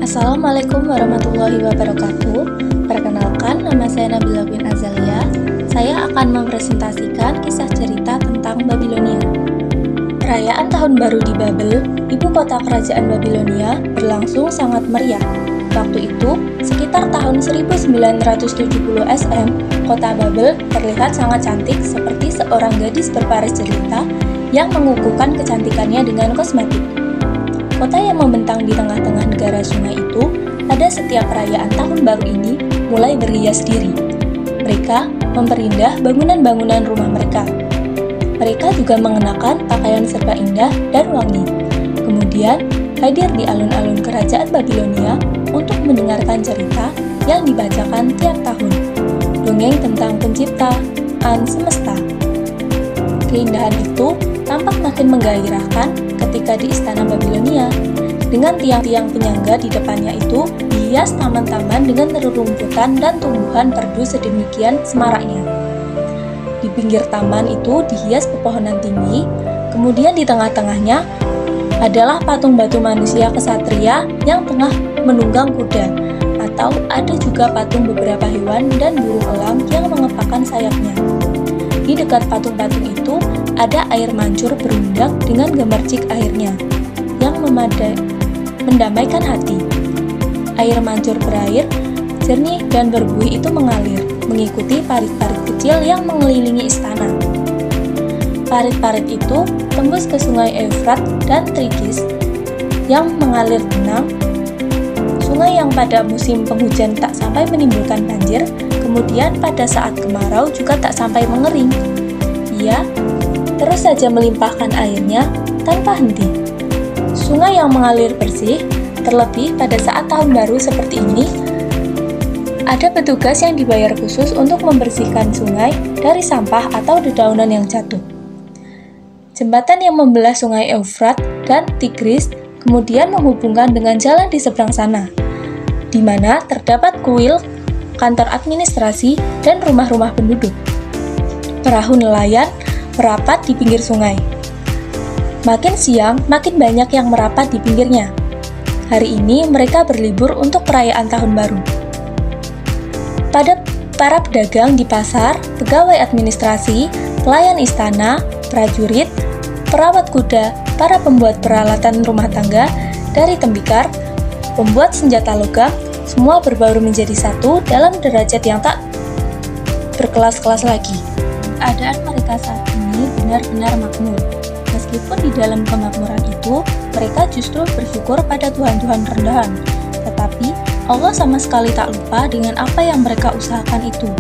Assalamualaikum warahmatullahi wabarakatuh. Perkenalkan, nama saya Nabila bin Azalia. Saya akan mempresentasikan kisah cerita tentang Babilonia. Perayaan Tahun Baru di Babel, ibu kota kerajaan Babilonia, berlangsung sangat meriah. Waktu itu, sekitar tahun 1970 SM, kota Babel terlihat sangat cantik seperti seorang gadis berparis jelita yang mengukuhkan kecantikannya dengan kosmetik. Kota yang membentang di tengah-tengah negara sungai itu, pada setiap perayaan Tahun Baru ini mulai berhias diri. Mereka memperindah bangunan-bangunan rumah mereka. Mereka juga mengenakan pakaian serba indah dan wangi. Kemudian, hadir di alun-alun kerajaan Babilonia untuk mendengarkan cerita yang dibacakan tiap tahun. Dongeng tentang penciptaan semesta. Keindahan itu tampak makin menggairahkan ketika di istana Babilonia. Dengan tiang-tiang penyangga di depannya itu dihias taman-taman dengan rerumputan dan tumbuhan perdu sedemikian semaraknya. Di pinggir taman itu dihias pepohonan tinggi, kemudian di tengah-tengahnya adalah patung batu manusia kesatria yang tengah menunggang kuda, atau ada juga patung beberapa hewan dan burung elang yang mengepakkan sayapnya. Di dekat patung-patung itu ada air mancur berundak dengan gemercik airnya yang mendamaikan hati. Air mancur berair jernih dan berbuih itu mengalir mengikuti parit-parit kecil yang mengelilingi istana. Parit-parit itu tembus ke sungai Efrat dan Tigris yang mengalir tenang. Sungai yang pada musim penghujan tak sampai menimbulkan banjir, kemudian pada saat kemarau juga tak sampai mengering. Ia terus saja melimpahkan airnya tanpa henti. Sungai yang mengalir bersih, terlebih pada saat tahun baru seperti ini, ada petugas yang dibayar khusus untuk membersihkan sungai dari sampah atau dedaunan yang jatuh. Jembatan yang membelah sungai Efrat dan Tigris kemudian menghubungkan dengan jalan di seberang sana, di mana terdapat kuil, kantor administrasi, dan rumah-rumah penduduk. Perahu nelayan merapat di pinggir sungai. Makin siang, makin banyak yang merapat di pinggirnya. Hari ini mereka berlibur untuk perayaan Tahun Baru. Pada para pedagang di pasar, pegawai administrasi, pelayan istana, prajurit, perawat kuda, para pembuat peralatan rumah tangga, dari tembikar, pembuat senjata logam, semua berbaur menjadi satu dalam derajat yang tak berkelas-kelas lagi. Keadaan mereka saat ini benar-benar makmur. Meskipun di dalam kemakmuran itu, mereka justru bersyukur pada Tuhan-Tuhan rendahan. Tetapi, Allah sama sekali tak lupa dengan apa yang mereka usahakan itu.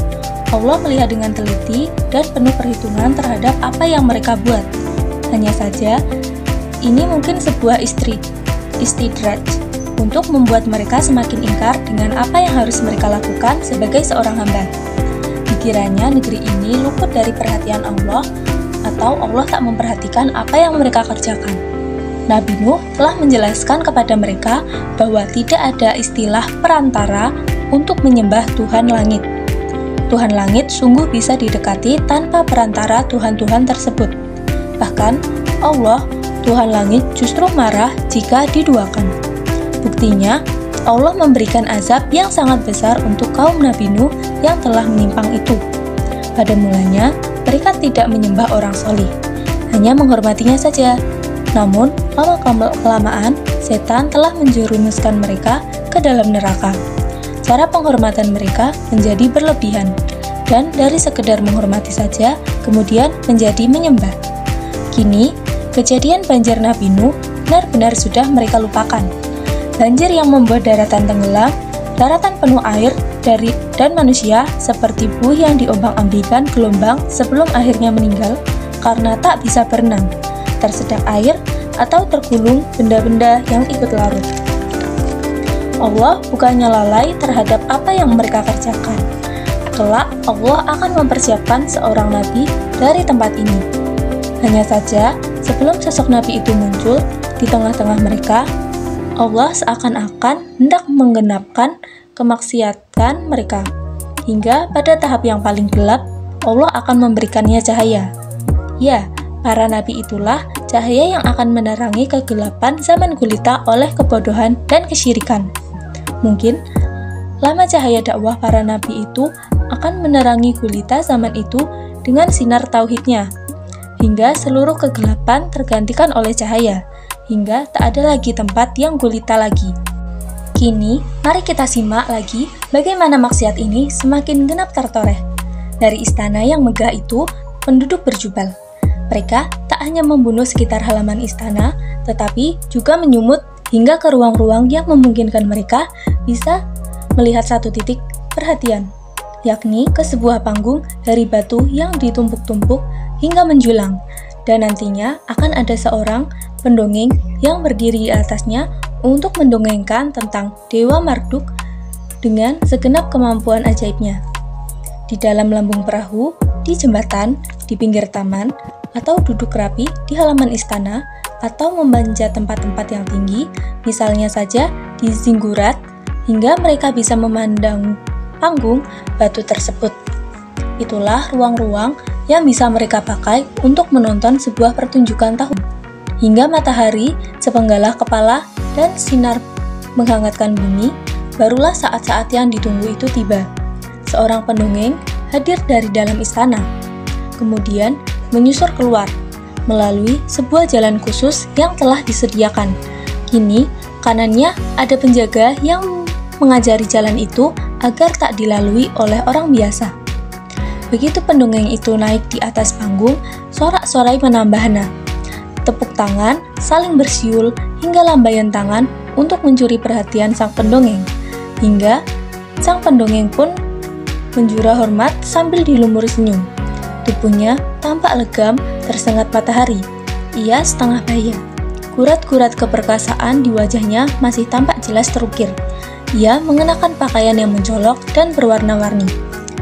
Allah melihat dengan teliti dan penuh perhitungan terhadap apa yang mereka buat. Hanya saja, ini mungkin sebuah istidraj untuk membuat mereka semakin ingkar dengan apa yang harus mereka lakukan sebagai seorang hamba. Dikiranya negeri ini luput dari perhatian Allah, atau Allah tak memperhatikan apa yang mereka kerjakan. Nabi Nuh telah menjelaskan kepada mereka bahwa tidak ada istilah perantara untuk menyembah Tuhan langit. Tuhan langit sungguh bisa didekati tanpa perantara Tuhan-Tuhan tersebut. Bahkan, Allah, Tuhan langit justru marah jika diduakan. Buktinya, Allah memberikan azab yang sangat besar untuk kaum Nabi Nuh yang telah menyimpang itu. Pada mulanya, mereka tidak menyembah orang solih, hanya menghormatinya saja. Namun, lama-kelamaan, setan telah menjerumuskan mereka ke dalam neraka. Cara penghormatan mereka menjadi berlebihan, dan dari sekedar menghormati saja, kemudian menjadi menyembah. Kini, kejadian banjir Nabi Nuh benar-benar sudah mereka lupakan. Banjir yang membuat daratan tenggelam, daratan penuh air, dan manusia seperti buih yang diombang-ambingkan gelombang sebelum akhirnya meninggal karena tak bisa berenang, tersedak air, atau tergulung benda-benda yang ikut larut. Allah bukannya lalai terhadap apa yang mereka kerjakan. Kelak Allah akan mempersiapkan seorang nabi dari tempat ini. Hanya saja, sebelum sosok nabi itu muncul di tengah-tengah mereka, Allah seakan-akan hendak menggenapkan kemaksiatan mereka. Hingga pada tahap yang paling gelap, Allah akan memberikannya cahaya. Ya, para nabi itulah cahaya yang akan menerangi kegelapan zaman gulita oleh kebodohan dan kesyirikan. Mungkin lama cahaya dakwah para nabi itu akan menerangi gulita zaman itu dengan sinar tauhidnya, hingga seluruh kegelapan tergantikan oleh cahaya, hingga tak ada lagi tempat yang gulita lagi. Kini, mari kita simak lagi bagaimana maksiat ini semakin genap tertoreh. Dari istana yang megah itu, penduduk berjubel. Mereka tak hanya membunuh sekitar halaman istana, tetapi juga menyumut hingga ke ruang-ruang yang memungkinkan mereka bisa melihat satu titik perhatian, yakni ke sebuah panggung dari batu yang ditumpuk-tumpuk hingga menjulang, dan nantinya akan ada seorang pendongeng yang berdiri di atasnya untuk mendongengkan tentang Dewa Marduk dengan segenap kemampuan ajaibnya. Di dalam lambung perahu, di jembatan, di pinggir taman, atau duduk rapi di halaman istana, atau memanjat tempat-tempat yang tinggi, misalnya saja di zinggurat, hingga mereka bisa memandang panggung batu tersebut. Itulah ruang-ruang yang bisa mereka pakai untuk menonton sebuah pertunjukan tahun. Hingga matahari sepenggalah kepala dan sinar menghangatkan bumi, barulah saat-saat yang ditunggu itu tiba. Seorang pendongeng hadir dari dalam istana, kemudian menyusur keluar melalui sebuah jalan khusus yang telah disediakan. Kini, kanannya ada penjaga yang mengajari jalan itu agar tak dilalui oleh orang biasa. Begitu pendongeng itu naik di atas panggung, sorak-sorai menambah hana. Tepuk tangan, saling bersiul, hingga lambaian tangan untuk mencuri perhatian sang pendongeng. Hingga sang pendongeng pun menjura hormat sambil dilumuri senyum. Tubuhnya tampak legam tersengat matahari. Ia setengah baya. Kurat-kurat keperkasaan di wajahnya masih tampak jelas terukir. Ia mengenakan pakaian yang mencolok dan berwarna-warni.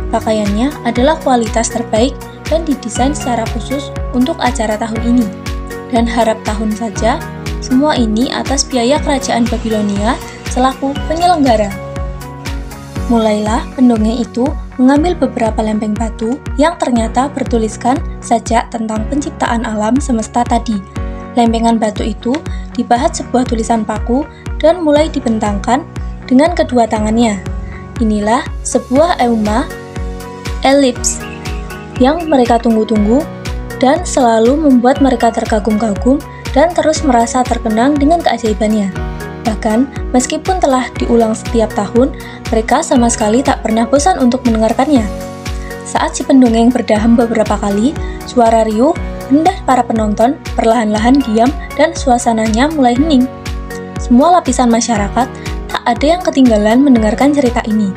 Pakaiannya adalah kualitas terbaik dan didesain secara khusus untuk acara tahun ini. Dan harap tahun saja, semua ini atas biaya kerajaan Babilonia selaku penyelenggara. Mulailah pendongeng itu mengambil beberapa lempeng batu yang ternyata bertuliskan sajak tentang penciptaan alam semesta tadi. Lempengan batu itu dipahat sebuah tulisan paku dan mulai dibentangkan dengan kedua tangannya. Inilah sebuah euma elips yang mereka tunggu-tunggu dan selalu membuat mereka terkagum-kagum dan terus merasa terkenang dengan keajaibannya. Bahkan, meskipun telah diulang setiap tahun, mereka sama sekali tak pernah bosan untuk mendengarkannya. Saat si pendongeng berdaham beberapa kali, suara riuh hendak para penonton perlahan-lahan diam dan suasananya mulai hening. Semua lapisan masyarakat tak ada yang ketinggalan mendengarkan cerita ini.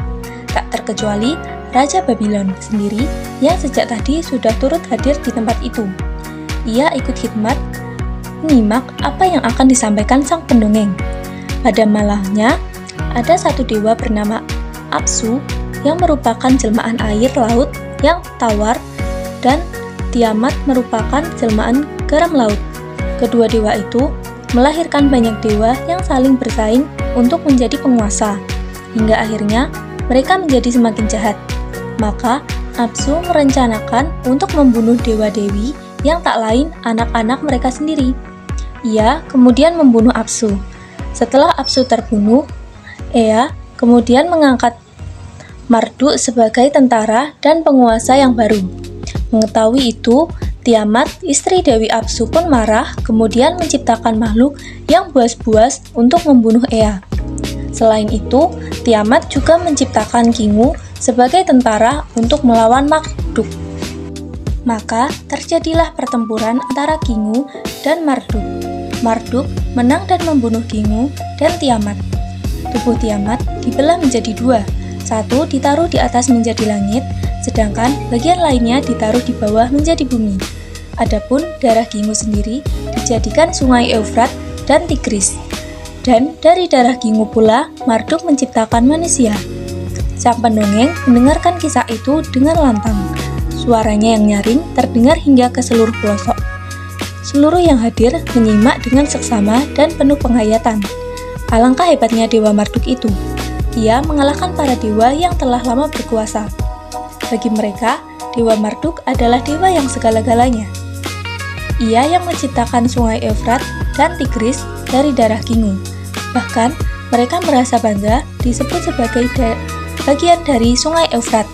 Tak terkecuali Raja Babylon sendiri yang sejak tadi sudah turut hadir di tempat itu. Ia ikut khidmat, menyimak apa yang akan disampaikan sang pendongeng. Pada malahnya, ada satu dewa bernama Apsu yang merupakan jelmaan air laut yang tawar dan Tiamat merupakan jelmaan garam laut. Kedua dewa itu melahirkan banyak dewa yang saling bersaing untuk menjadi penguasa, hingga akhirnya mereka menjadi semakin jahat. Maka Apsu merencanakan untuk membunuh dewa-dewi yang tak lain anak-anak mereka sendiri. Ia kemudian membunuh Apsu. Setelah Apsu terbunuh, Ea kemudian mengangkat Marduk sebagai tentara dan penguasa yang baru. Mengetahui itu, Tiamat, istri Dewi Apsu pun marah, kemudian menciptakan makhluk yang buas-buas untuk membunuh Ea. Selain itu, Tiamat juga menciptakan Kingu sebagai tentara untuk melawan Marduk. Maka terjadilah pertempuran antara Kingu dan Marduk. Marduk menang dan membunuh Kingu dan Tiamat. Tubuh Tiamat dibelah menjadi dua, satu ditaruh di atas menjadi langit, sedangkan bagian lainnya ditaruh di bawah menjadi bumi. Adapun darah Kingu sendiri dijadikan sungai Eufrat dan Tigris. Dan dari darah Kingu pula Marduk menciptakan manusia. Sang pendongeng mendengarkan kisah itu dengan lantang. Suaranya yang nyaring terdengar hingga ke seluruh pelosok. Seluruh yang hadir menyimak dengan seksama dan penuh penghayatan. Alangkah hebatnya Dewa Marduk itu. Ia mengalahkan para dewa yang telah lama berkuasa. Bagi mereka, Dewa Marduk adalah dewa yang segala-galanya. Ia yang menciptakan sungai Eufrat dan Tigris dari darah Kingu. Bahkan, mereka merasa bangga disebut sebagai bagian dari Sungai Eufrat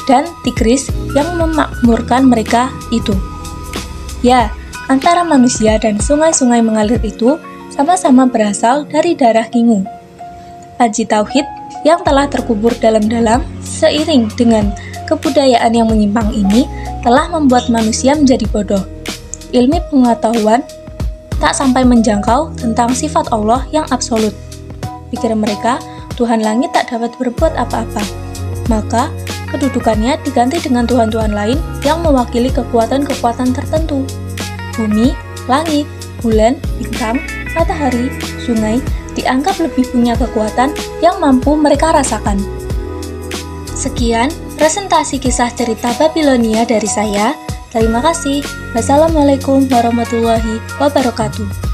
dan Tigris yang memakmurkan mereka itu. Ya, antara manusia dan sungai-sungai mengalir itu sama-sama berasal dari darah Kingu. Haji Tauhid yang telah terkubur dalam-dalam seiring dengan kebudayaan yang menyimpang ini telah membuat manusia menjadi bodoh. Ilmu pengetahuan tak sampai menjangkau tentang sifat Allah yang absolut. Pikir mereka, Tuhan langit tak dapat berbuat apa-apa. Maka, kedudukannya diganti dengan Tuhan-Tuhan lain yang mewakili kekuatan-kekuatan tertentu. Bumi, langit, bulan, bintang, matahari, sungai dianggap lebih punya kekuatan yang mampu mereka rasakan. Sekian presentasi kisah cerita Babilonia dari saya. Terima kasih. Wassalamualaikum warahmatullahi wabarakatuh.